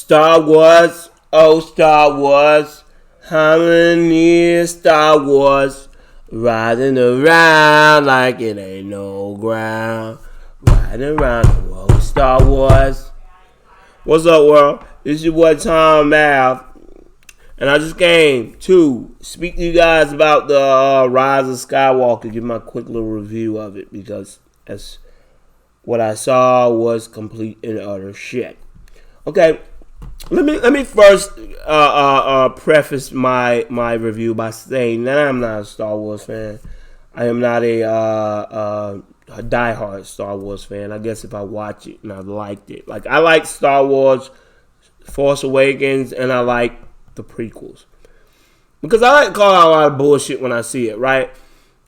Star Wars, oh Star Wars, how many Star Wars riding around like it ain't no ground, riding around the world, Star Wars. What's up, world? This is your boy Tom Math, and I just came to speak to you guys about the Rise of Skywalker. Give my quick little review of it because that's what I saw was complete and utter shit. Okay. Let me first preface my review by saying that I'm not a Star Wars fan. I am not a diehard Star Wars fan. I guess if I watch it and I liked it, like I like Star Wars, Force Awakens, and I like the prequels because I like to call out a lot of bullshit when I see it. Right.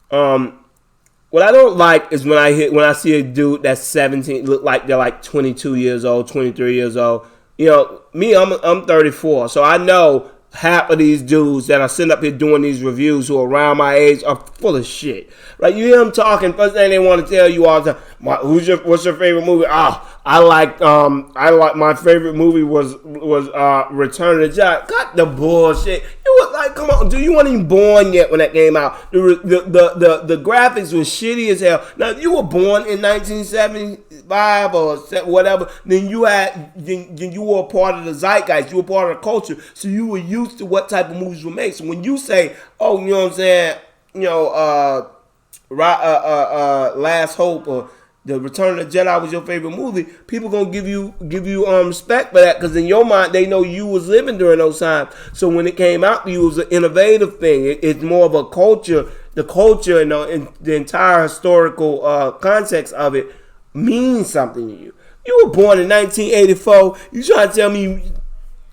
What I don't like is when I see a dude that's 17, look like they're like 22 years old, 23 years old. You know, me, I'm 34, so I know half of these dudes that are sitting up here doing these reviews who are around my age are full of shit. Right? You hear them talking, first thing they want to tell you all the time, what's your favorite movie? I like my favorite movie was Return of the Jedi. Cut the bullshit. You was like, come on, dude, you weren't even born yet when that came out. The graphics was shitty as hell. Now, if you were born in 1975 or whatever, then you were a part of the zeitgeist. You were part of the culture, so you were used to what type of movies were made. So when you say, oh, you know what I'm saying, you know, Last Hope or The Return of the Jedi was your favorite movie, people gonna give you respect for that because in your mind they know you was living during those times. So when it came out to you, it was an innovative thing. It's more of a culture. The culture and the entire historical context of it means something to you. You were born in 1984. You trying to tell me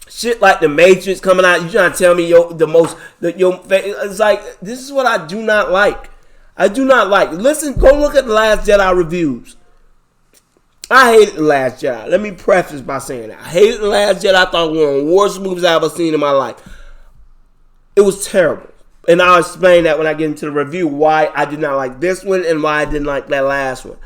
shit like The Matrix coming out? You trying to tell me it's like, this is what I do not like. I do not like. Listen, go look at the Last Jedi reviews. I hated The Last Jedi. Let me preface by saying that. I hated The Last Jedi. I thought it was one of the worst movies I ever seen in my life. It was terrible. And I'll explain that when I get into the review, why I did not like this one and why I didn't like that last one.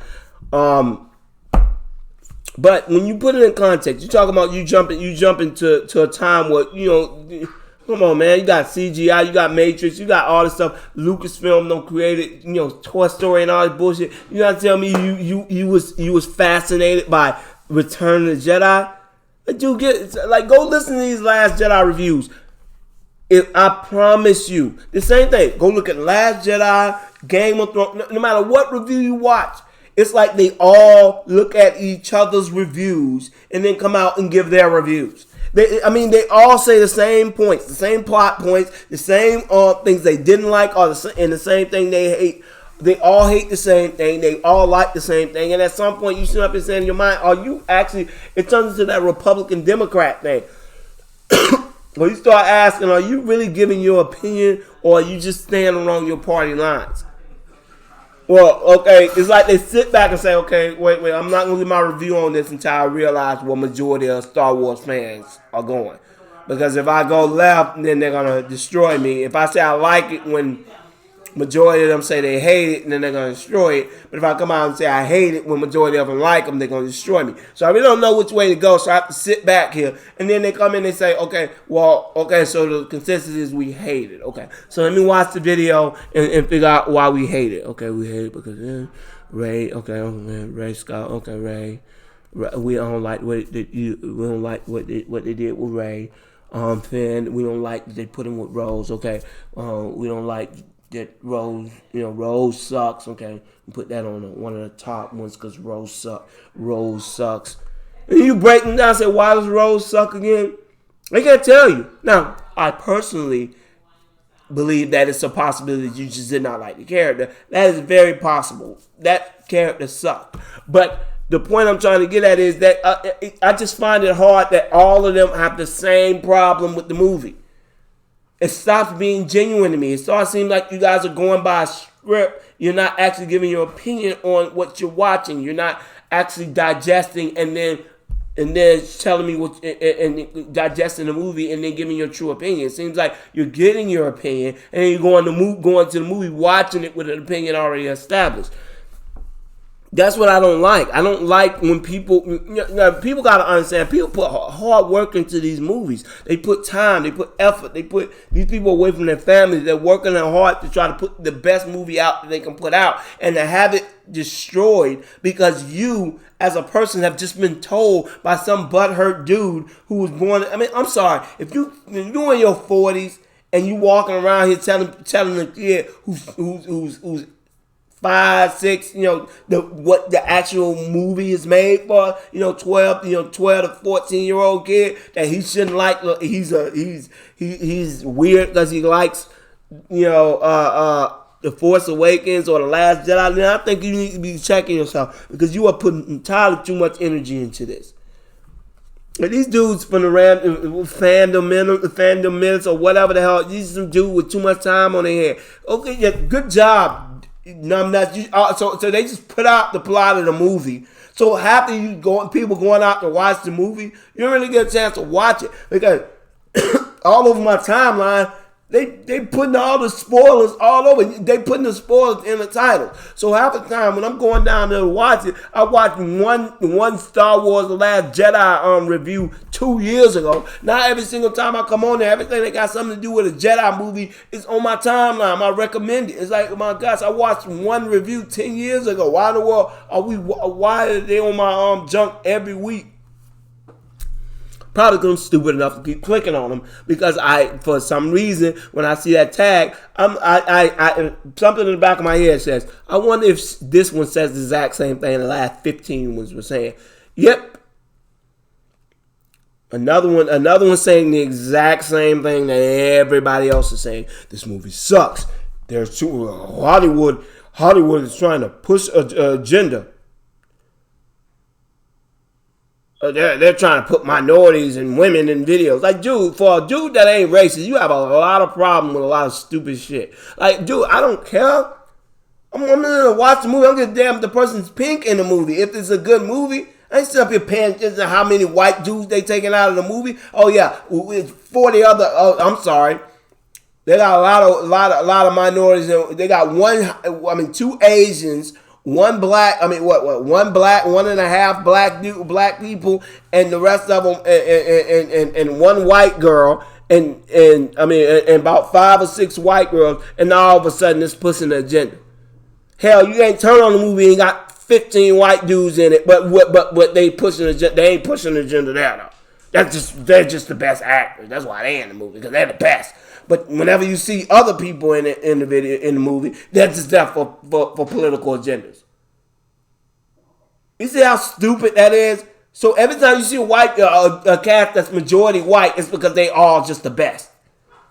But when you put it in context, you talking about you jumping to a time where, you know, come on, man, you got CGI, you got Matrix, you got all this stuff. Lucasfilm don't create it, you know, Toy Story and all this bullshit. You gotta tell me you was fascinated by Return of the Jedi? Dude, go listen to these Last Jedi reviews. I promise you, the same thing. Go look at Last Jedi, Game of Thrones. No matter what review you watch, it's like they all look at each other's reviews and then come out and give their reviews. They all say the same points, the same plot points, the same things they didn't like, and the same thing they hate. They all hate the same thing. They all like the same thing. And at some point, you sit up and say in your mind, it turns into that Republican-Democrat thing. Where you start asking, are you really giving your opinion or are you just standing along your party lines? Well, okay, it's like they sit back and say, okay, wait, I'm not going to leave my review on this until I realize what majority of Star Wars fans are going. Because if I go left, then they're going to destroy me. If I say I like it when majority of them say they hate it, and then they're going to destroy it. But if I come out and say I hate it when majority of them like them, they're going to destroy me. So I really don't know which way to go, so I have to sit back here. And then they come in and say, so the consensus is we hate it. Okay, so let me watch the video and figure out why we hate it. Okay, we hate it because Ray, Ray Scott, Ray. We don't like what they did with Ray. Finn, we don't like that they put him with Rose. Okay, we don't like that Rose sucks. Okay, put that on one of the top ones because Rose sucks. And you break them down and say, why does Rose suck again? They can't tell you. Now, I personally believe that it's a possibility that you just did not like the character. That is very possible. That character sucked. But the point I'm trying to get at is that I just find it hard that all of them have the same problem with the movie. It stops being genuine to me. It starts seeming like you guys are going by a script. You're not actually giving your opinion on what you're watching. You're not actually digesting and then telling me what and digesting the movie and then giving your true opinion. It seems like you're getting your opinion and then you're going to the movie watching it with an opinion already established. That's what I don't like. I don't like when people, people got to understand, people put hard work into these movies. They put time, they put effort, they put these people away from their families. They're working hard to try to put the best movie out that they can put out, and to have it destroyed because you, as a person, have just been told by some butthurt dude who was born. I mean, I'm sorry, if you're in your 40s and you walking around here telling a kid who's 5, 6, what the actual movie is made for, 12 to 14-year-old kid, that he shouldn't like. He's weird because he likes, The Force Awakens or The Last Jedi. Then I think you need to be checking yourself, because you are putting entirely too much energy into this. And these dudes from the fandom minutes or whatever the hell, these some dudes with too much time on their head. Okay, yeah, good job. So they just put out the plot of the movie. So after people going out to watch the movie, you don't really get a chance to watch it, because all over my timeline, they putting all the spoilers all over. They putting the spoilers in the title. So half the time when I'm going down there to watch it, I watched one Star Wars The Last Jedi review 2 years ago. Now every single time I come on there, everything that got something to do with a Jedi movie is on my timeline. I recommend it. It's like, oh my gosh, I watched one review 10 years ago. Why in the world why are they on my junk every week? Probably because I'm stupid enough to keep clicking on them, because for some reason, when I see that tag, something in the back of my head says, I wonder if this one says the exact same thing the last 15 ones were saying. Yep. Another one saying the exact same thing that everybody else is saying. This movie sucks. There's too Hollywood is trying to push an agenda. They're trying to put minorities and women in videos. Like, dude, for a dude that ain't racist, you have a lot of problem with a lot of stupid shit. Like, dude, I don't care. I'm gonna watch the movie. I don't give a damn if the person's pink in the movie. If it's a good movie, I ain't still up here paying attention to how many white dudes they taking out of the movie. Oh yeah, it's 40 other. Oh, I'm sorry. They got a lot of minorities. They got 2 Asians. One black, one black, 1.5 black people, and the rest of them, and one white girl, and about 5 or 6 white girls, and now all of a sudden it's pushing the agenda. Hell, you ain't turn on the movie and got 15 white dudes in it, but they pushing the agenda. They ain't pushing the agenda there though. They're just the best actors. That's why they in the movie, because they're the best. But whenever you see other people in the movie, they're just there for political agendas. You see how stupid that is? So every time you see a cast that's majority white, it's because they all just the best.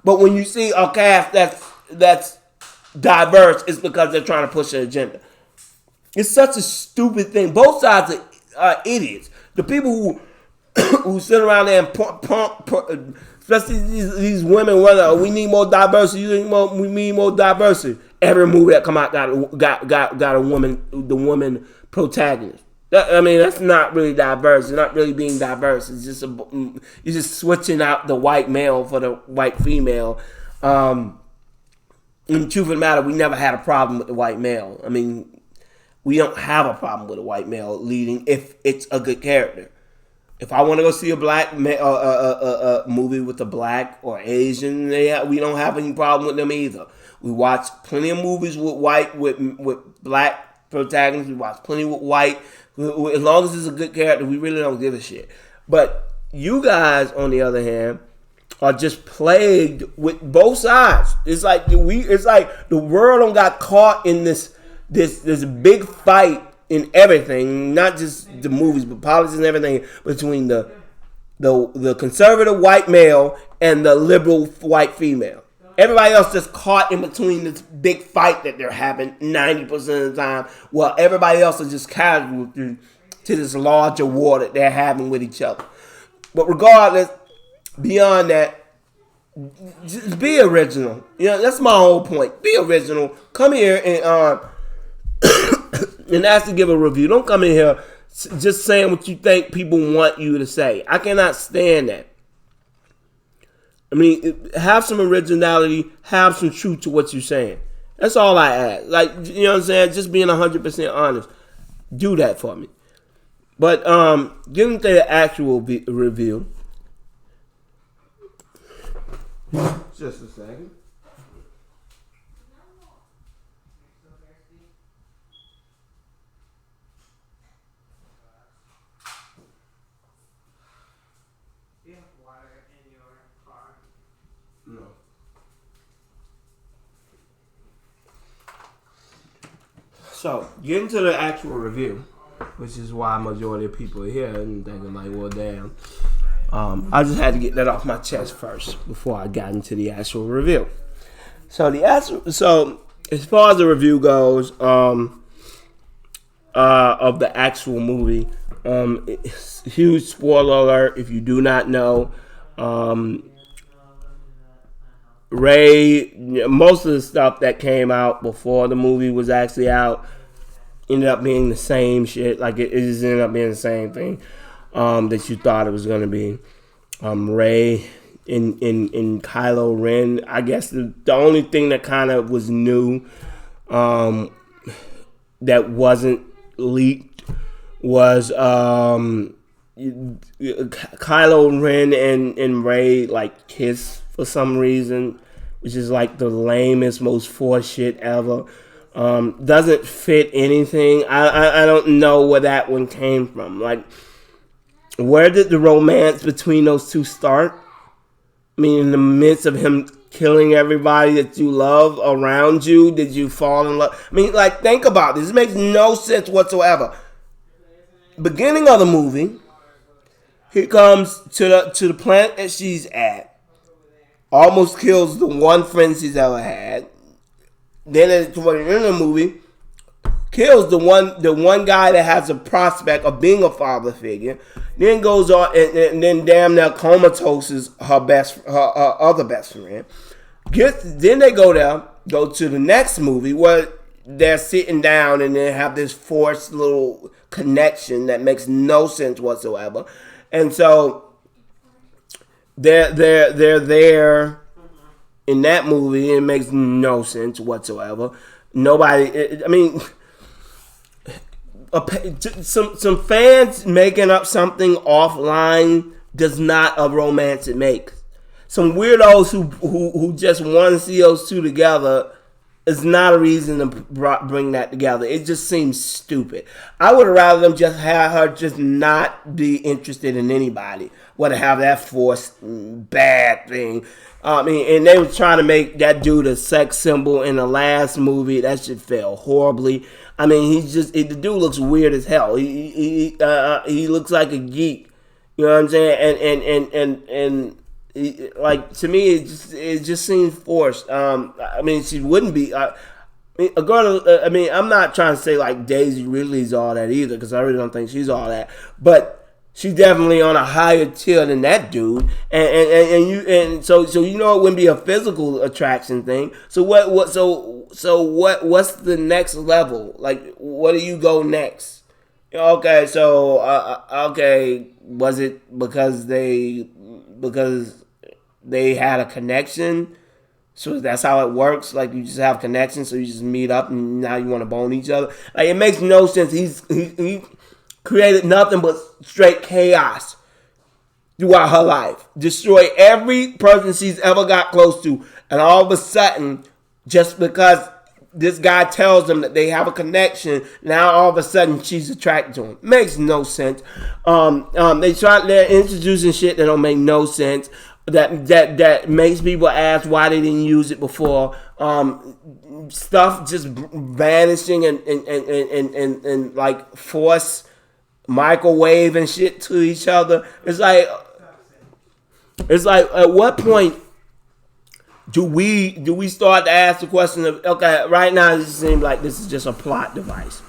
But when you see a cast that's diverse, it's because they're trying to push an agenda. It's such a stupid thing. Both sides are idiots. The people who sit around there and pump especially these women, whether we need more diversity, we need more diversity. Every movie that come out got a woman, the woman protagonist. That's not really diverse. It's not really being diverse. It's just you're just switching out the white male for the white female. In the truth of the matter, we never had a problem with the white male. We don't have a problem with a white male leading if it's a good character. If I want to go see a black movie with a black or Asian, we don't have any problem with them either. We watch plenty of movies with black protagonists. We watch plenty with white. As long as it's a good character, we really don't give a shit. But you guys, on the other hand, are just plagued with both sides. It's like the world don't got caught in this big fight in everything, not just the movies, but politics and everything, between the conservative white male and the liberal white female. Everybody else just caught in between this big fight that they're having 90% of the time, while everybody else is just casual to this larger war that they're having with each other. But regardless, beyond that, just be original. That's my whole point. Be original. Come here and and ask to give a review. Don't come in here just saying what you think people want you to say. I cannot stand that. Have some originality, have some truth to what you're saying. That's all I ask. Like, you know what I'm saying? Just being 100% honest. Do that for me. But getting to the actual review. Just a second. No. So, getting to the actual review, which is why majority of people are here and thinking like, well, damn. I just had to get that off my chest first before I got into the actual review. So as far as the review goes, of the actual movie, huge spoiler alert if you do not know. Ray, most of the stuff that came out before the movie was actually out ended up being the same shit. Like it just ended up being the same thing that you thought it was gonna be. Ray in Kylo Ren. I guess the only thing that kind of was new that wasn't leaked was Kylo Ren and Ray like kiss for some reason, which is like the lamest, most forced shit ever. Doesn't fit anything. I don't know where that one came from. Like, where did the romance between those two start? I mean, in the midst of him killing everybody that you love around you, did you fall in love? I mean, like, think about this. This makes no sense whatsoever. Beginning of the movie, he comes to the planet that she's at. Almost kills the one friend she's ever had. Then toward the end of the movie, kills the one guy that has a prospect of being a father figure. Then goes on and then damn near comatoses her other best friend. Then they go to the next movie where they're sitting down and they have this forced little connection that makes no sense whatsoever. And so they're there in that movie. It makes no sense whatsoever. Nobody, I mean, some fans making up something offline does not a romance it makes. Some weirdos who just want to see those two together is not a reason to bring that together. It just seems stupid. I would rather them just have her just not be interested in anybody. Want to have that forced bad thing. I mean, and they were trying to make that dude a sex symbol in the last movie. That shit fell horribly. I mean, the dude looks weird as hell. He looks like a geek. You know what I'm saying? And like, to me, it just seems forced. I mean, she wouldn't be. I mean, a girl. I mean, I'm not trying to say like Daisy Ridley's all that either, because I really don't think she's all that. But she's definitely on a higher tier than that dude, so you know it wouldn't be a physical attraction thing. So what's the next level? Like, what do you go next? Okay, so was it because they had a connection? So that's how it works. Like, you just have connections, so you just meet up and now you want to bone each other. Like, it makes no sense. He created nothing but straight chaos throughout her life. Destroyed every person she's ever got close to. And all of a sudden, just because this guy tells them that they have a connection, now all of a sudden she's attracted to him. Makes no sense. They're introducing shit that don't make no sense. That makes people ask why they didn't use it before. Stuff just vanishing and like force microwave and shit to each other. It's like at what point do we start to ask the question of, okay, right now it seems like this is just a plot device.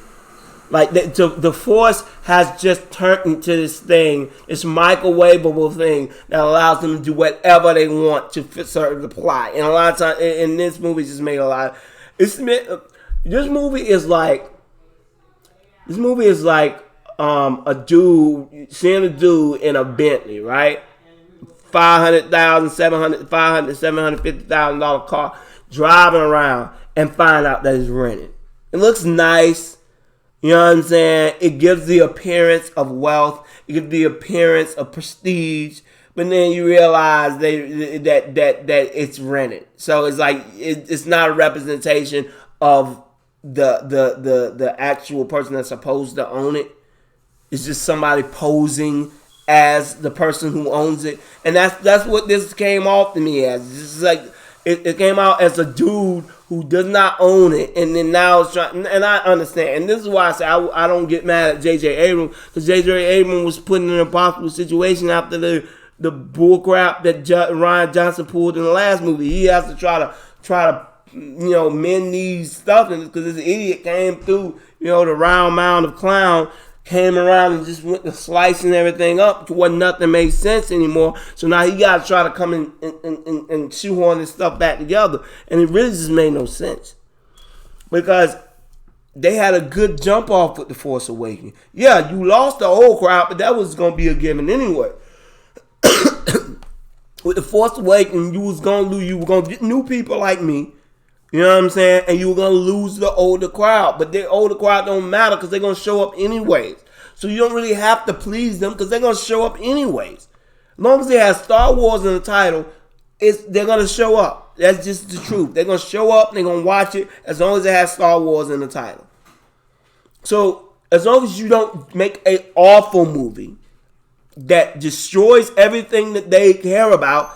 Like the force has just turned into this thing, this microwavable thing that allows them to do whatever they want to serve the plot. And a lot of times, and this movie just made a lot. This movie is like a dude seeing a dude in a Bentley, right? $750,000 car, driving around and find out that it's rented. It looks nice. You know what I'm saying? It gives the appearance of wealth. It gives the appearance of prestige. But then you realize that it's rented. So it's like it's not a representation of the actual person that's supposed to own it. It's just somebody posing as the person who owns it, and that's what this came off to me as. It's just like it came out as a dude who does not own it, and then now it's trying. And I understand, and this is why I say I don't get mad at J.J. Abrams, because J.J. Abrams was put in an impossible situation after the bullcrap that Ryan Johnson pulled in the last movie. He has to try to mend these stuff, because this idiot came through, the round mound of clown. Came around and just went to slicing everything up to where nothing made sense anymore. So now he got to try to come in and shoehorn this stuff back together. And it really just made no sense. Because they had a good jump off with The Force Awakens. Yeah, you lost the old crowd, but that was going to be a given anyway. With The Force Awakens, you were going to get new people like me. You know what I'm saying? And you were going to lose the older crowd. But the older crowd don't matter because they're going to show up anyways. So you don't really have to please them because they're going to show up anyways. As long as they have Star Wars in the title, they're going to show up. That's just the truth. They're going to show up, they're going to watch it as long as they have Star Wars in the title. So as long as you don't make an awful movie that destroys everything that they care about,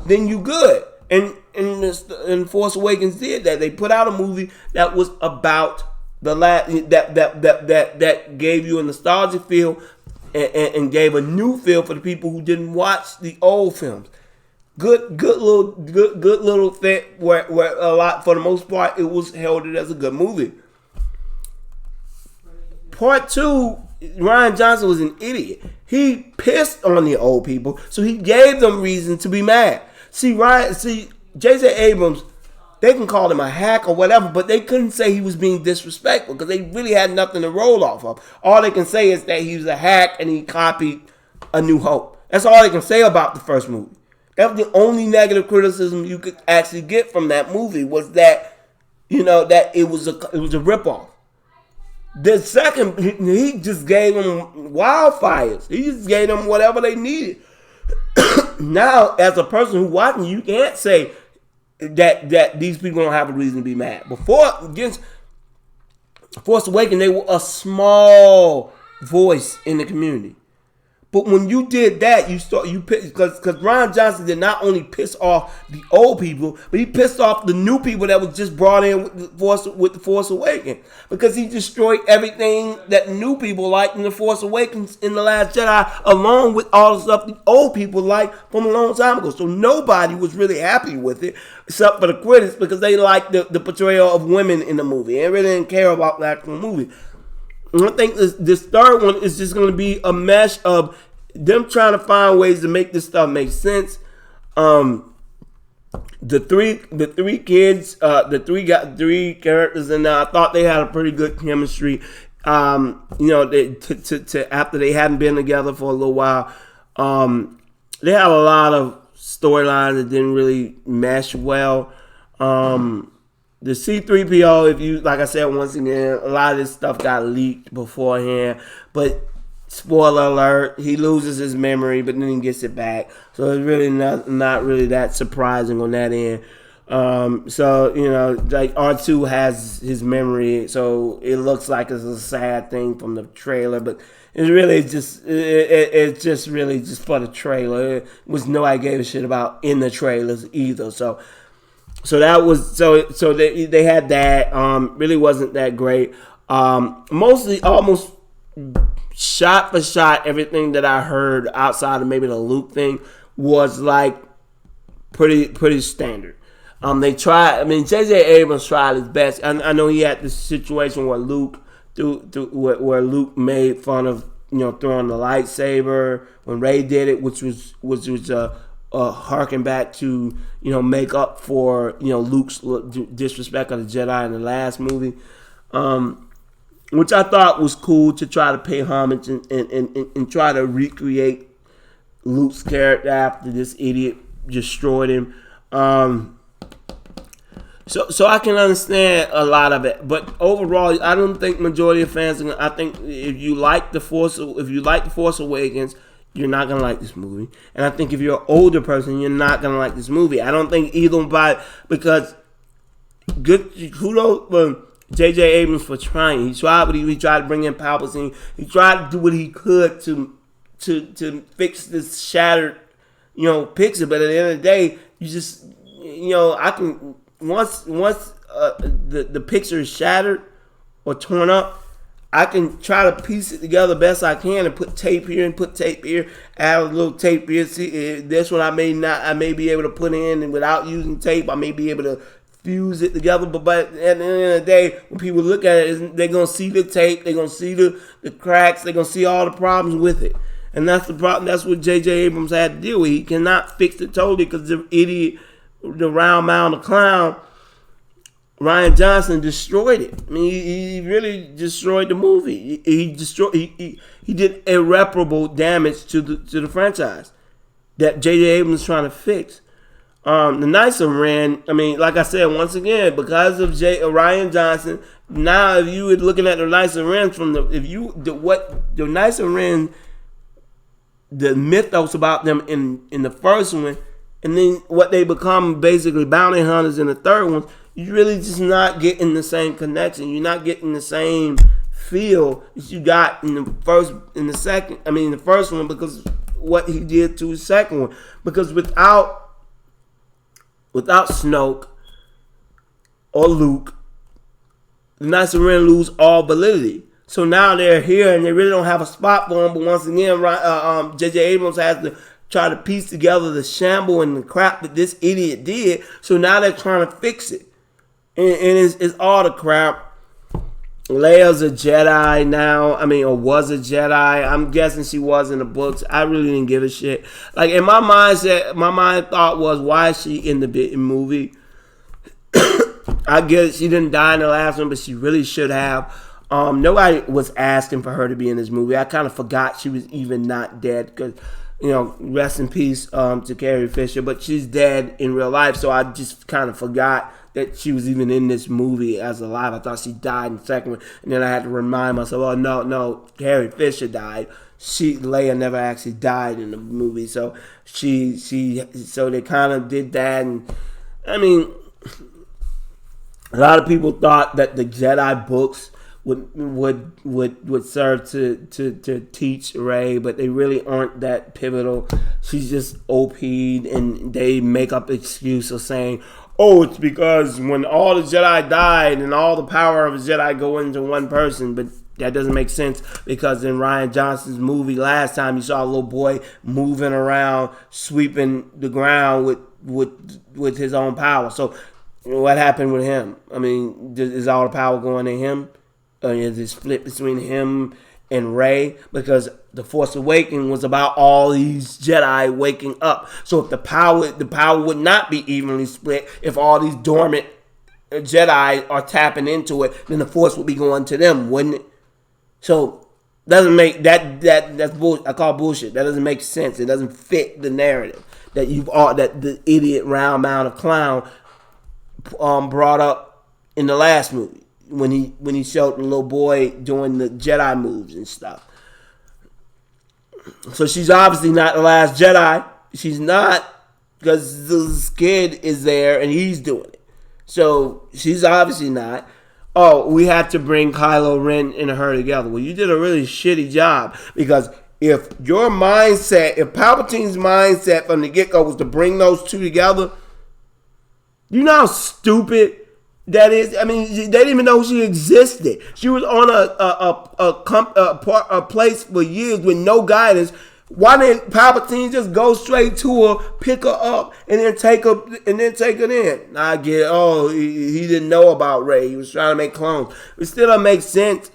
then you good. And Force Awakens did that. They put out a movie that was about the last that gave you a nostalgic feel and gave a new feel for the people who didn't watch the old films. Good little thing where a lot, for the most part, it was heralded as a good movie. Part 2, Ryan Johnson was an idiot. He pissed on the old people, so he gave them reason to be mad. J.J. Abrams, they can call him a hack or whatever, but they couldn't say he was being disrespectful because they really had nothing to roll off of. All they can say is that he was a hack and he copied A New Hope. That's all they can say about the first movie. That was the only negative criticism you could actually get from that movie, was that, that it was a ripoff. The second, he just gave them wildfires. He just gave them whatever they needed. Now, as a person who's watching, you can't say that these people don't have a reason to be mad. Before, against Force Awakens, they were a small voice in the community. But when you did that, because Ryan Johnson did not only piss off the old people, but he pissed off the new people that was just brought in with the Force Awakens, because he destroyed everything that new people liked in the Force Awakens in The Last Jedi, along with all the stuff the old people liked from a long time ago. So nobody was really happy with it, except for the critics, because they liked the portrayal of women in the movie. They really didn't care about the actual movie. And I think this third one is just going to be a mesh of them trying to find ways to make this stuff make sense. The three kids, three characters in there, I thought they had a pretty good chemistry. After they hadn't been together for a little while, they had a lot of storylines that didn't really mesh well. The C-3PO, if you, like I said once again, a lot of this stuff got leaked beforehand, but spoiler alert, he loses his memory, but then he gets it back. So it's really not really that surprising on that end. Like R2 has his memory, so it looks like it's a sad thing from the trailer, but it's really it's just really just for the trailer. It was nobody gave a shit about in the trailers either. So that was so they had that. Really wasn't that great. Mostly almost shot for shot, everything that I heard outside of maybe the Luke thing was like pretty standard. They tried. I mean, J.J. Abrams tried his best. I know he had this situation where Luke where Luke made fun of throwing the lightsaber when Rey did it, which was harken back to make up for Luke's disrespect of the Jedi in the last movie, which I thought was cool to try to pay homage and try to recreate Luke's character after this idiot destroyed him. So I can understand a lot of it, but overall, I don't think majority of fans. I think if you like the Force Awakens, you're not gonna like this movie. And I think if you're an older person, you're not gonna like this movie. I don't think either by because good kudos for J.J. Abrams for trying. He tried to bring in Palpatine. He tried to do what he could to fix this shattered, picture. But at the end of the day, you just I can once the picture is shattered or torn up, I can try to piece it together best I can and put tape here and put tape here, add a little tape here. See, this one I may be able to put in, and without using tape, I may be able to fuse it together. But at the end of the day, when people look at it, they're gonna see the tape, they're gonna see the cracks, they're gonna see all the problems with it, and that's the problem. That's what J.J. Abrams had to deal with. He cannot fix it totally because the idiot, the round mound of clown, Rian Johnson destroyed it. I mean, he really destroyed the movie. He did irreparable damage to the franchise that J.J. Abrams is trying to fix. The Knights of Ren, I mean, like I said, once again, because of Rian Johnson, now if you were looking at the Knights of Ren the Knights of Ren, the mythos about them in the first one, and then what they become basically bounty hunters in the third one, you're really just not getting the same connection. You're not getting the same feel that you got in the first one, because what he did to his second one. Because without Snoke or Luke, the Knights of Ren lose all validity. So now they're here and they really don't have a spot for them. But once again, J.J. Abrams has to try to piece together the shamble and the crap that this idiot did. So now they're trying to fix it. And it's all the crap. Leia's a Jedi now. I mean, or was a Jedi. I'm guessing she was in the books. I really didn't give a shit. Like, in my mind thought was, why is she in the movie? I guess she didn't die in the last one, but she really should have. Nobody was asking for her to be in this movie. I kind of forgot she was even not dead because, rest in peace to Carrie Fisher. But she's dead in real life, so I just kind of forgot that she was even in this movie as alive. I thought she died in the second one, and then I had to remind myself, oh no, Carrie Fisher died. Leia never actually died in the movie, so so they kind of did that, and I mean, a lot of people thought that the Jedi books would serve to teach Rey, but they really aren't that pivotal. She's just OP'd, and they make up excuse of saying, oh, it's because when all the Jedi died and all the power of a Jedi go into one person. But that doesn't make sense because in Rian Johnson's movie last time, you saw a little boy moving around, sweeping the ground with his own power. So what happened with him? I mean, is all the power going to him? Or is it split between him and Rey? Because The Force Awakens was about all these Jedi waking up. So if the power would not be evenly split if all these dormant Jedi are tapping into it, then the Force would be going to them, wouldn't it? So doesn't make that's bullshit. I call bullshit. That doesn't make sense. It doesn't fit the narrative that that the idiot round mound of clown brought up in the last movie when he showed the little boy doing the Jedi moves and stuff. So she's obviously not the last Jedi. She's not, because this kid is there and he's doing it. So she's obviously not. Oh, we had to bring Kylo Ren and her together. Well, you did a really shitty job, because if Palpatine's mindset from the get-go was to bring those two together, you know how stupid that is. I mean, they didn't even know she existed. She was on a place for years with no guidance. Why didn't Palpatine just go straight to her, pick her up, and then take her in? I get, he didn't know about Rey. He was trying to make clones. It still doesn't make sense.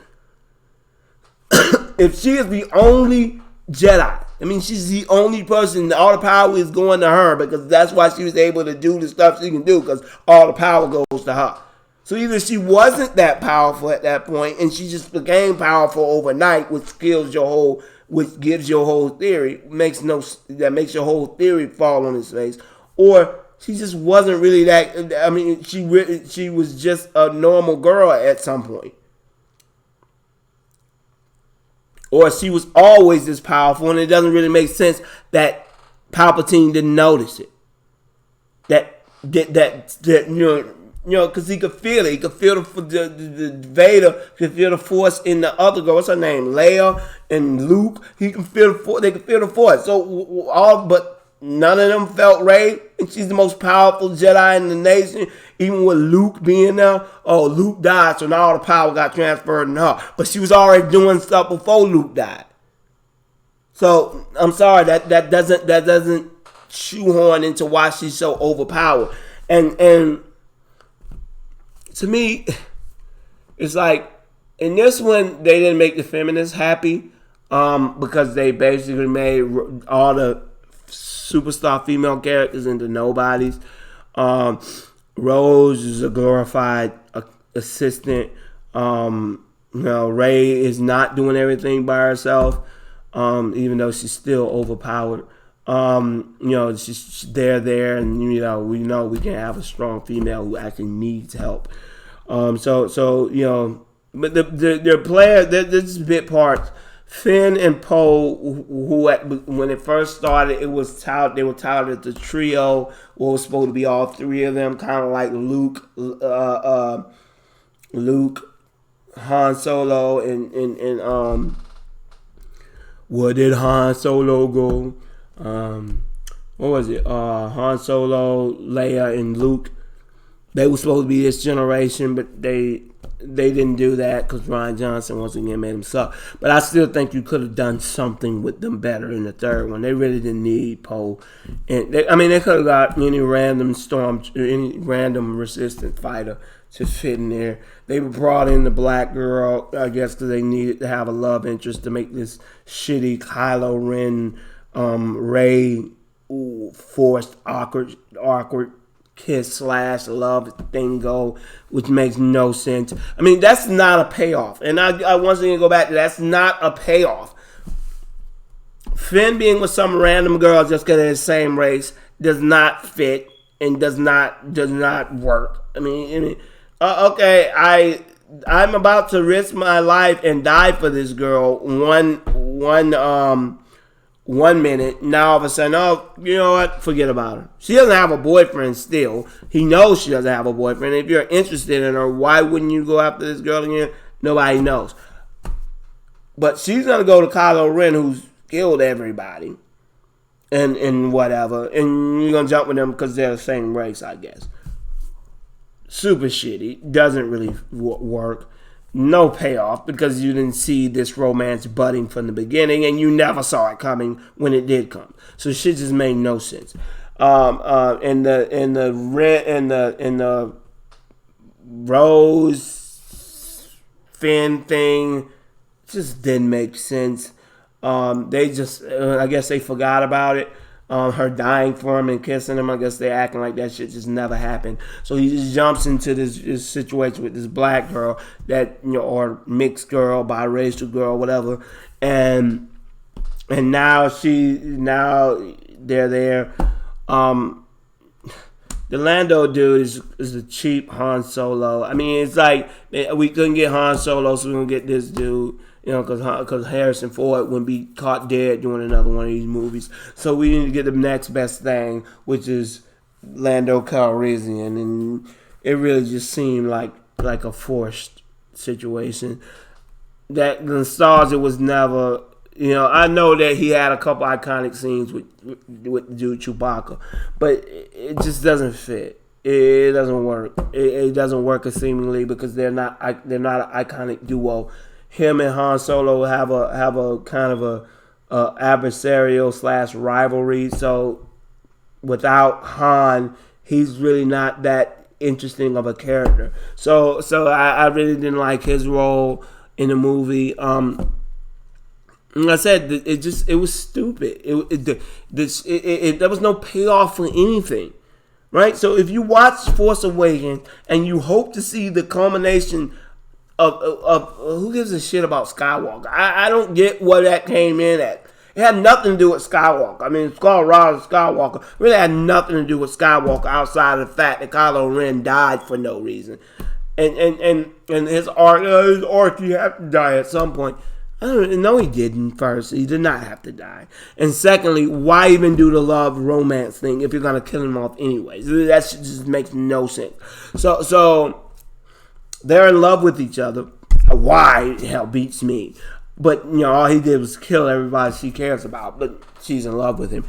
If she is the only Jedi, I mean, she's the only person, all the power is going to her, because that's why she was able to do the stuff she can do, because all the power goes to her. So either she wasn't that powerful at that point, and she just became powerful overnight, which gives your whole theory, makes your whole theory fall on its face, or She just wasn't really that. I mean, she was just a normal girl at some point. Or she was always this powerful, and it doesn't really make sense that Palpatine didn't notice it. That because he could feel it. He could feel the Vader could feel the Force in the other girl. What's her name? Leia and Luke. He can feel the Force. They can feel the Force. So but none of them felt Rey, and she's the most powerful Jedi in the nation. Even with Luke being there, Luke died, so now all the power got transferred in her. But she was already doing stuff before Luke died. So I'm sorry that doesn't shoehorn into why she's so overpowered. And to me, it's like in this one they didn't make the feminists happy because they basically made all the superstar female characters into nobodies. Rose is a glorified assistant. Rey is not doing everything by herself, even though she's still overpowered. She's there, and we know we can have a strong female who actually needs help. But the player, there's bit parts. Finn and Poe, who when it first started, they were touted the trio. What was supposed to be all three of them, kind of like Luke, Han Solo, and where did Han Solo go? What was it? Han Solo, Leia, and Luke. They were supposed to be this generation, but they didn't do that because Rian Johnson once again made them suck. But I still think you could have done something with them better in the third one. They really didn't need Poe, and they could have got any random resistant fighter to fit in there. They brought in the black girl, I guess, because they needed to have a love interest to make this shitty Kylo Ren, Rey, forced awkward kiss / love thing go, which makes no sense. I mean, that's not a payoff. And I once again go back to that's not a payoff. Finn being with some random girl just because they're the same race does not fit and does not work. I mean, okay, I'm about to risk my life and die for this girl. One minute, now all of a sudden, you know what? Forget about her. She doesn't have a boyfriend still. He knows she doesn't have a boyfriend. If you're interested in her, why wouldn't you go after this girl again? Nobody knows. But she's going to go to Kylo Ren, who's killed everybody. And whatever. And you're going to jump with them because they're the same race, I guess. Super shitty. Doesn't really work. No payoff because you didn't see this romance budding from the beginning, and you never saw it coming when it did come. So shit just made no sense. And the Rose Finn thing just didn't make sense. They just, I guess they forgot about it. Her dying for him and kissing him, I guess they're acting like that shit just never happened. So he just jumps into this situation with this black girl or mixed girl, biracial girl, whatever, and now they're there. The Lando dude is a cheap Han Solo. I mean, it's like we couldn't get Han Solo, so we're gonna get this dude. Because Harrison Ford wouldn't be caught dead doing another one of these movies. So we need to get the next best thing, which is Lando Calrissian. And it really just seemed like a forced situation. That the stars, it was never... I know that he had a couple iconic scenes with the dude Chewbacca. But it just doesn't fit. It doesn't work. It doesn't work seemingly because they're not an iconic duo. Him and Han Solo have a kind of a adversarial / rivalry. So without Han, he's really not that interesting of a character. So I really didn't like his role in the movie. Like I said, it was stupid. There was no payoff for anything, right? So if you watch Force Awakens and you hope to see the culmination of who gives a shit about Skywalker? I don't get where that came in at. It had nothing to do with Skywalker. I mean, it's called Rise of Skywalker. It really had nothing to do with Skywalker outside of the fact that Kylo Ren died for no reason. And his arc, he had to die at some point. No, he didn't. First, he did not have to die. And secondly, why even do the love romance thing if you're gonna kill him off anyways? That just makes no sense. So they're in love with each other. Why, hell, beats me. But all he did was kill everybody she cares about. But she's in love with him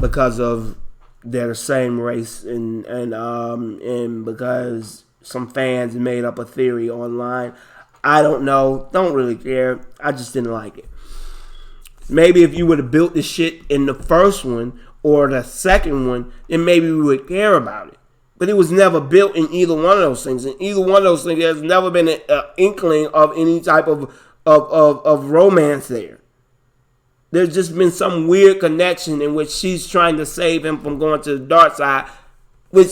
because of they're the same race and because some fans made up a theory online. I don't know. Don't really care. I just didn't like it. Maybe if you would have built this shit in the first one or the second one, then maybe we would care about it. But it was never built in either one of those things. In either one of those things, there's never been an inkling of any type of romance there. There's just been some weird connection in which she's trying to save him from going to the dark side, which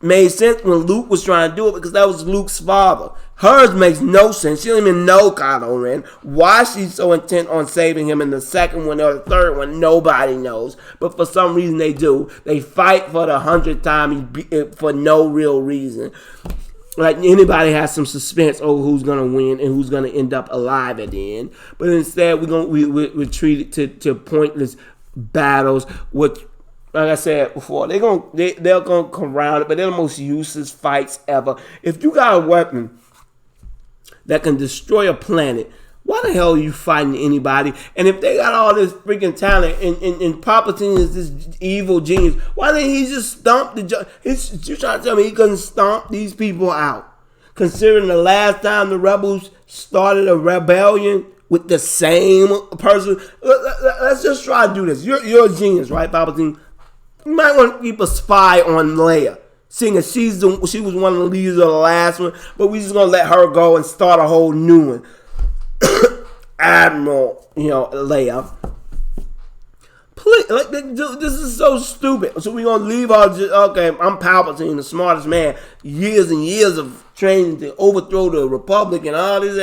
made sense when Luke was trying to do it because that was Luke's father. Hers makes no sense. She don't even know Kylo Ren. Why she's so intent on saving him in the second one or the third one, nobody knows. But for some reason they do. They fight for the 100th time for no real reason. Like anybody has some suspense over who's gonna win and who's gonna end up alive at the end. But instead we treat it to pointless battles, which, like I said before, they're gonna come around it, but they're the most useless fights ever. If you got a weapon that can destroy a planet, why the hell are you fighting anybody? And if they got all this freaking talent and Palpatine is this evil genius, why didn't he just stomp you trying to tell me he couldn't stomp these people out? Considering the last time the rebels started a rebellion with the same person. Let's just try to do this. You're a genius, right, Palpatine? You might want to keep a spy on Leia, seeing as she was one of the leaders of the last one, but we just gonna let her go and start a whole new one. Admiral, Leia. Please, this is so stupid. So we gonna leave okay, I'm Palpatine, the smartest man, years and years of training to overthrow the Republic and all this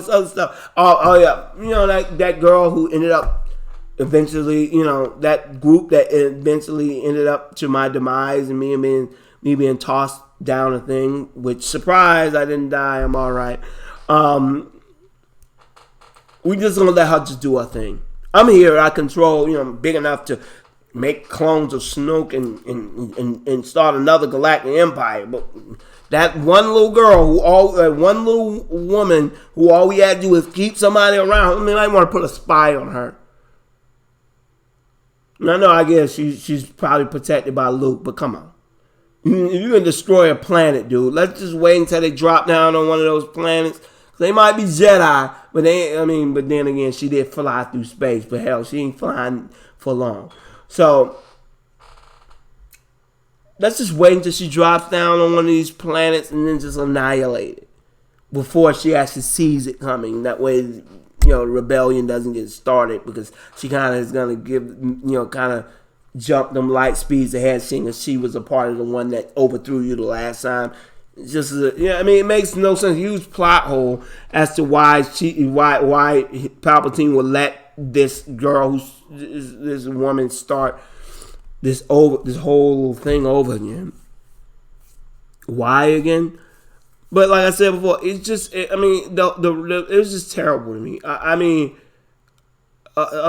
other stuff. Oh yeah, that girl who ended up eventually, that group that eventually ended up to my demise and me being tossed down a thing, which, surprise, I didn't die, I'm all right. We just gonna let her just do her thing. I'm here, I control, big enough to make clones of Snoke and start another galactic empire. But that one little girl one little woman who all we had to do is keep somebody around. I mean, I want to put a spy on her. I guess she's probably protected by Luke, but come on. You can destroy a planet, dude. Let's just wait until they drop down on one of those planets. They might be Jedi, but but then again, she did fly through space. But hell, she ain't flying for long. So let's just wait until she drops down on one of these planets and then just annihilate it before she actually sees it coming. That way, the rebellion doesn't get started because she kind of is gonna kind of jump them light speeds ahead, seeing as she was a part of the one that overthrew you the last time. It's just it makes no sense. Huge plot hole as to why Palpatine would let this girl, this woman, start this whole thing over again. Why again? But like I said before, it's just it was just terrible to me. A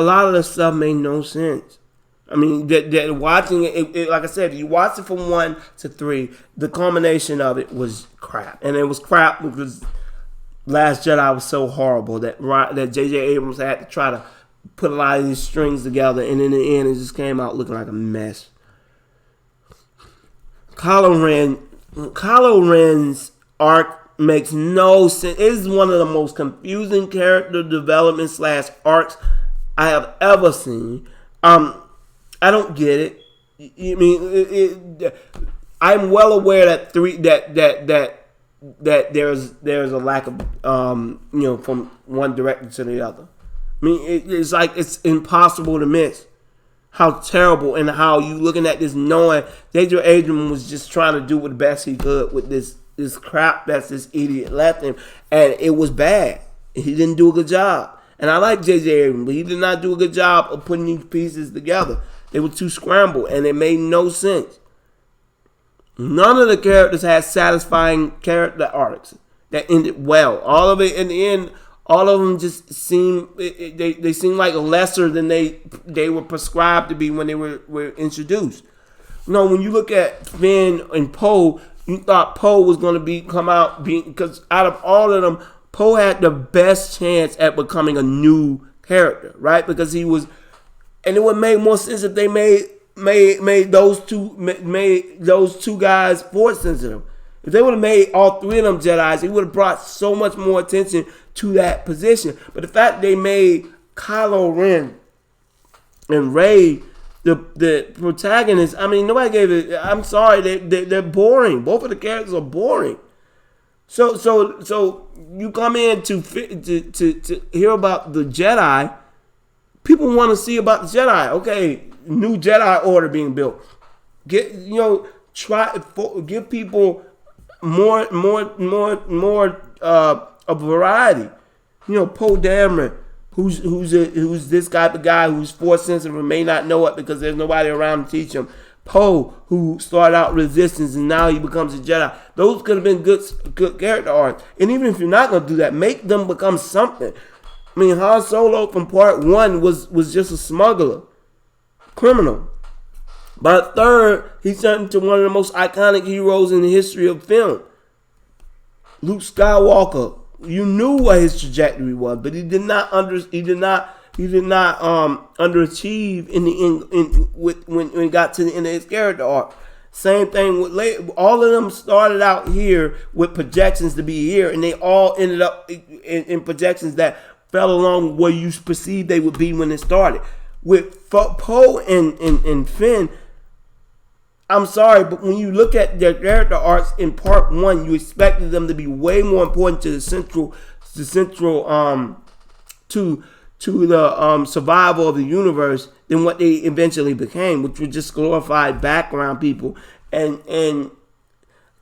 lot of the stuff made no sense. That watching it, like I said, if you watch it from 1 to 3, the culmination of it was crap. And it was crap because Last Jedi was so horrible that J.J. Abrams had to try to put a lot of these strings together, and in the end, it just came out looking like a mess. Kylo Ren's arc makes no sense. It is one of the most confusing character development / arcs I have ever seen. I don't get it. I'm well aware that there's a lack of from one director to the other. It's like it's impossible to miss how terrible and how you looking at this knowing J.J. Abrams was just trying to do the best he could with this crap that's this idiot left him, and it was bad. He didn't do a good job. And I like J.J. Abrams, but he did not do a good job of putting these pieces together. They were too scrambled, and it made no sense. None of the characters had satisfying character arcs that ended well. All of it, in the end, all of them just seemed, they seemed like lesser than they were prescribed to be when they were introduced. You know, when you look at Finn and Poe, you thought Poe was going to come out because out of all of them, Poe had the best chance at becoming a new character, right? Because he was, and it would make more sense if they made those two guys force sensitive. If they would have made all three of them Jedis, it would have brought so much more attention to that position. But the fact they made Kylo Ren and Rey the protagonists, I mean, nobody gave it. I'm sorry, they're boring. Both of the characters are boring. So you come in to hear about the Jedi. People want to see about the Jedi. Okay, new Jedi Order being built. Give people more a variety. You know, Poe Dameron, who's this type of guy who's force sensitive and may not know it because there's nobody around to teach him. Poe, who started out resistance and now he becomes a Jedi. Those could have been good character arcs. And even if you're not going to do that, make them become something. I mean, Han Solo from part 1 was just a smuggler, criminal. By third, he turned into one of the most iconic heroes in the history of film. Luke Skywalker, you knew what his trajectory was, but he did not underachieve when he got to the end of his character arc. Same thing with all of them started out here with projections to be here, and they all ended up in projections that fell along where you perceived they would be when it started. With Poe and Finn, I'm sorry, but when you look at their character arcs in part 1, you expected them to be way more important to the central to the survival of the universe than what they eventually became, which were just glorified background people. And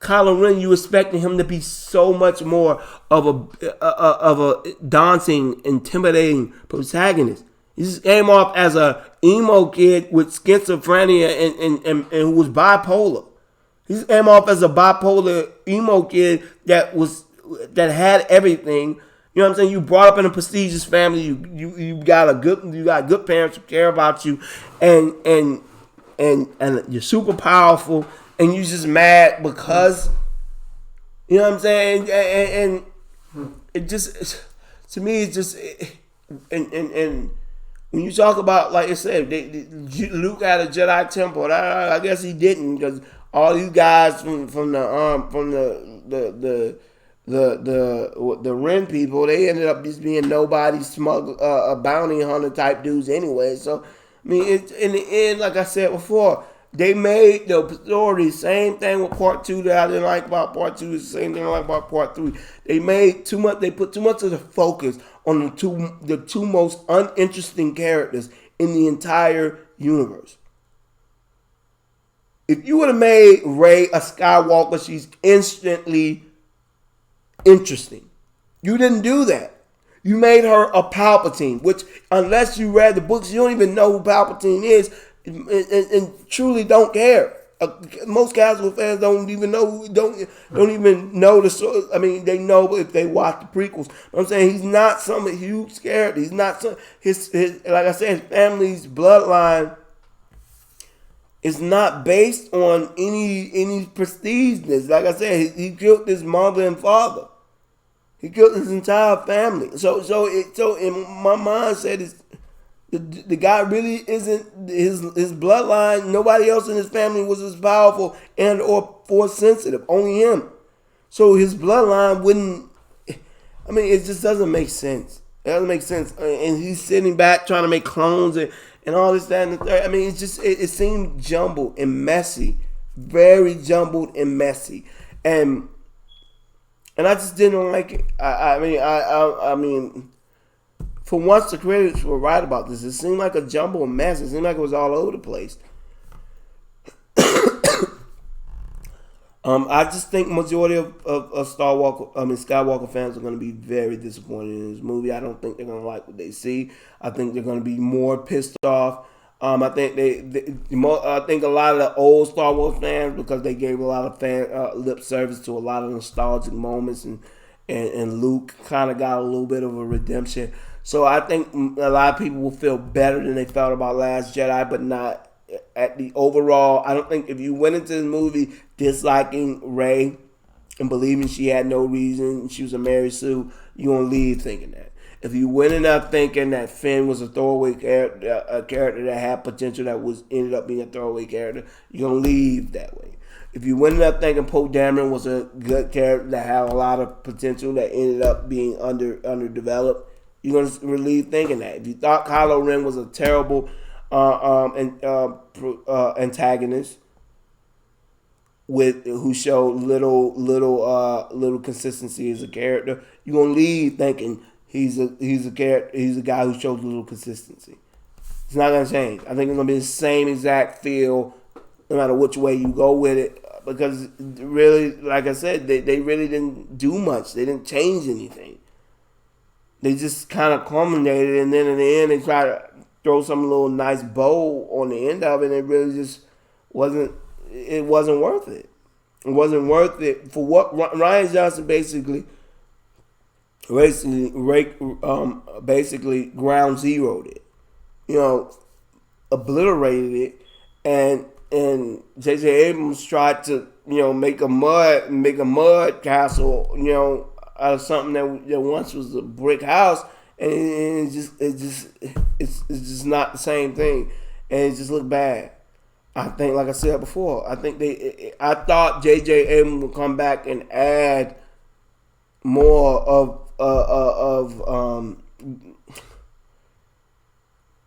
Kylo Ren, you expected him to be so much more of a daunting, intimidating protagonist. He just came off as a emo kid with schizophrenia and who was bipolar. He just came off as a bipolar emo kid that had everything. You know what I'm saying? You brought up in a prestigious family. You got good parents who care about you, and you're super powerful, and you just mad because, you know what I'm saying? And it just, to me, it's just and when you talk about, like I said, Luke had a Jedi temple. I guess he didn't, because all these guys from the Ren people, they ended up just being nobody, bounty hunter type dudes anyway. So I mean, in the end, like I said before, they made the story, same thing with part 2 that I didn't like about part 2, the same thing I like about part 3. They made too much. They put too much of the focus on the two most uninteresting characters in the entire universe. If you would have made Rey a Skywalker, she's instantly interesting. You didn't do that. You made her a Palpatine, which, unless you read the books, you don't even know who Palpatine is, and truly don't care. Most casual fans don't even know the story. I mean, they know if they watch the prequels. But I'm saying he's not some huge character. He's not his like I said, his family's bloodline is not based on any prestigeness. Like I said, he killed his mother and father. He killed his entire family. So in my mindset is the guy really isn't his bloodline. Nobody else in his family was as powerful and or force sensitive. Only him. So his bloodline wouldn't. I mean, it just doesn't make sense. It doesn't make sense. And he's sitting back trying to make clones and all this, that, and the third. I mean, it's just it seemed jumbled and messy, very jumbled and messy, and I just didn't like it. I mean, for once the critics were right about this. It seemed like a jumbled mess. It seemed like it was all over the place. I just think majority of Skywalker fans are going to be very disappointed in this movie. I don't think they're going to like what they see. I think they're going to be more pissed off. I think I think a lot of the old Star Wars fans, because they gave a lot of fan lip service to a lot of nostalgic moments, and Luke kind of got a little bit of a redemption. So I think a lot of people will feel better than they felt about Last Jedi, but not at the overall. I don't think if you went into this movie disliking Rey and believing she had no reason, she was a Mary Sue, you're going to leave thinking that. If you went in there thinking that Finn was a throwaway character, a character that had potential that ended up being a throwaway character, you're going to leave that way. If you went in there thinking Poe Dameron was a good character that had a lot of potential that ended up being underdeveloped, you're going to leave thinking that. If you thought Kylo Ren was a terrible antagonist who showed little consistency as a character, you're gonna leave thinking he's a guy who shows little consistency. It's not gonna change. I think it's gonna be the same exact feel no matter which way you go with it, because really, like I said, they really didn't do much. They didn't change anything. They just kind of culminated, and then in the end they tried to throw some little nice bow on the end of it, and it really just wasn't worth it. It wasn't worth it for what Rian Johnson basically ground zeroed it. Obliterated it, and J.J. Abrams tried to make a mud castle out of something that once was a brick house. And it's just not the same thing, and it just looked bad. I think, like I said before, I thought J.J. Abrams would come back and add more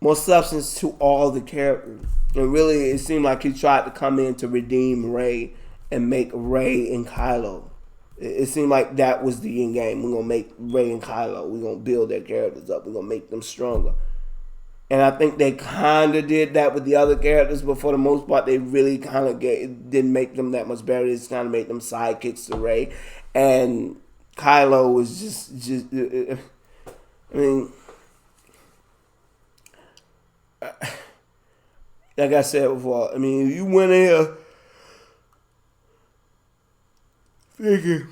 more substance to all the characters, and really it seemed like he tried to come in to redeem Rey and make Rey and Kylo. It seemed like that was the end game. We're going to make Rey and Kylo. We're going to build their characters up. We're going to make them stronger. And I think they kind of did that with the other characters, but for the most part, they really kind of didn't make them that much better. They just kind of made them sidekicks to Rey. And Kylo was just I mean, like I said before, I mean, if you went in here thinking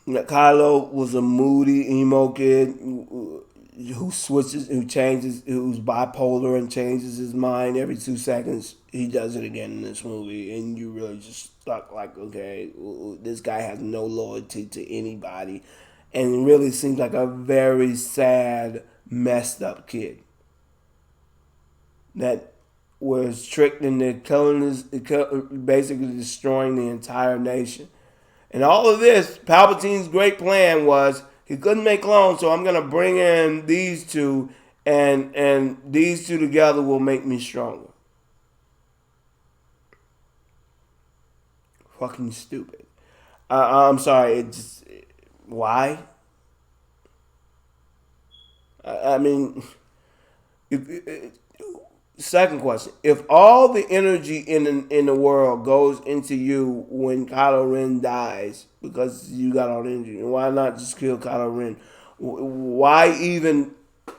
that Kylo was a moody emo kid who switches, who changes, who's bipolar and changes his mind every 2 seconds, he does it again in this movie, and you really just stuck like, okay, this guy has no loyalty to anybody, and it really seems like a very sad, messed up kid that was tricked into basically destroying the entire nation. And all of this, Palpatine's great plan was he couldn't make clones, so I'm going to bring in these two, and these two together will make me stronger. Fucking stupid. I'm sorry. Why? I mean, second question: if all the energy in the world goes into you when Kylo Ren dies because you got all the energy, why not just kill Kylo Ren? Why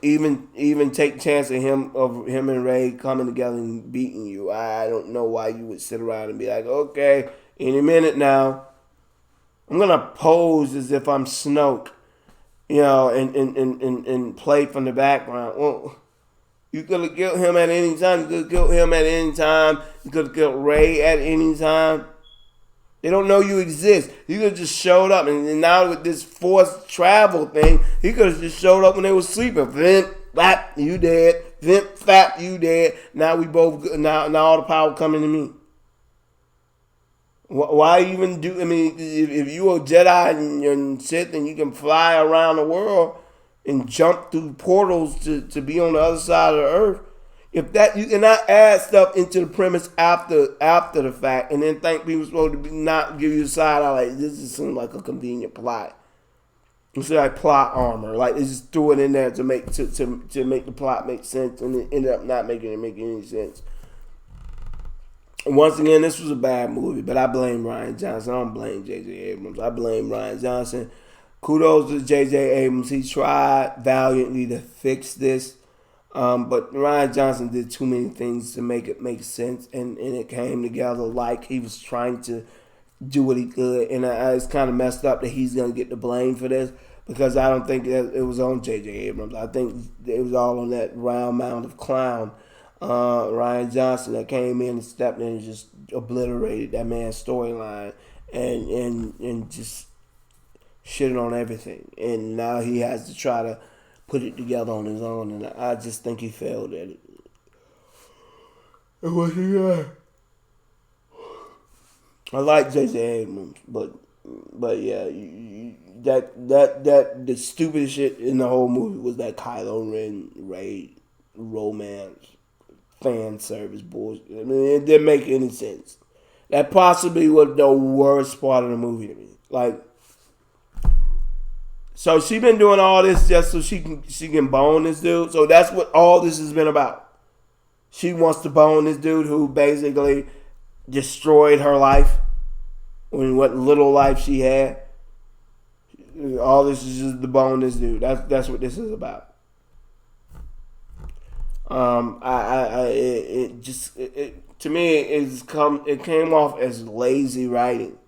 even take chance of him and Rey coming together and beating you? I don't know why you would sit around and be like, okay, any minute now, I'm gonna pose as if I'm Snoke, and play from the background. Well, you could have killed him at any time. You could have killed him at any time. You could have killed Rey at any time. They don't know you exist. You could have just showed up. And now with this forced travel thing, he could have just showed up when they were sleeping. Vent, flap, you dead. Vent, flap, you dead. Now we both good. Now all the power coming to me. Why even do? I mean, if you a Jedi and Sith and you can fly around the world and jump through portals to be on the other side of the earth, if that, you cannot add stuff into the premise after the fact and then think people supposed to not give you a side eye like this just seems like a convenient plot. It's like plot armor, like they just threw it in there to make the plot make sense, and it ended up not making any sense. Once again, this was a bad movie, but I blame Ryan Johnson. I don't blame J.J. Abrams. I blame Ryan Johnson. Kudos to J.J. Abrams. He tried valiantly to fix this, but Ryan Johnson did too many things to make it make sense, and it came together like he was trying to do what he could. And it's kind of messed up that he's going to get the blame for this because I don't think that it was on J.J. Abrams. I think it was all on that round mound of clown. Ryan Johnson that came in and stepped in and just obliterated that man's storyline and just shitted on everything. And now he has to try to put it together on his own, and I just think he failed at it. And what he got? I like J.J. Abrams, but yeah, that the stupidest shit in the whole movie was that Kylo Ren Rey romance fan service bullshit. I mean, it didn't make any sense. That possibly was the worst part of the movie to me. Like, so she been doing all this just so she can bone this dude. So that's what all this has been about. She wants to bone this dude who basically destroyed her life. I mean, what little life she had. All this is just to bone this dude. That's what this is about. To me it came off as lazy writing.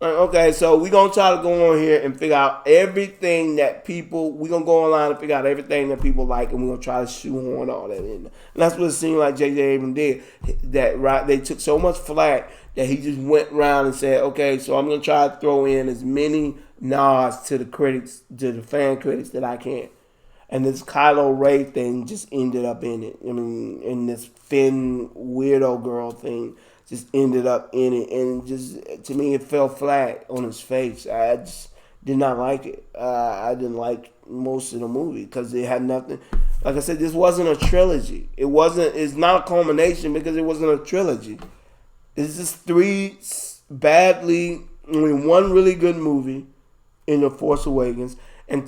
Okay, so we're gonna try to go on here and figure out everything that people. We're gonna go online and figure out everything that people like, and we're gonna try to shoehorn all that in. And that's what it seemed like J.J. Abrams did. They took so much flack that he just went around and said, "Okay, so I'm gonna try to throw in as many nods to the critics, to the fan critics that I can." And this Kylo Ray thing just ended up in it. I mean, and this Finn weirdo girl thing just ended up in it. And just, to me, it fell flat on his face. I just did not like it. I didn't like most of the movie because it had nothing. Like I said, this wasn't a trilogy. It's not a culmination because it wasn't a trilogy. It's just one really good movie in The Force Awakens and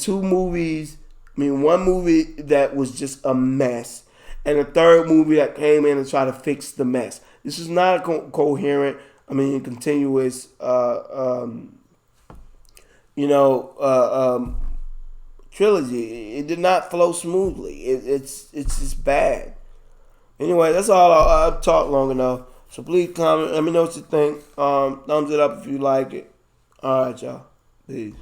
one movie that was just a mess, and a third movie that came in and tried to fix the mess. This is not a coherent, continuous, trilogy. It did not flow smoothly. It's just bad. Anyway, that's all. I've talked long enough. So please comment. Let me know what you think. Thumbs it up if you like it. All right, y'all. Peace.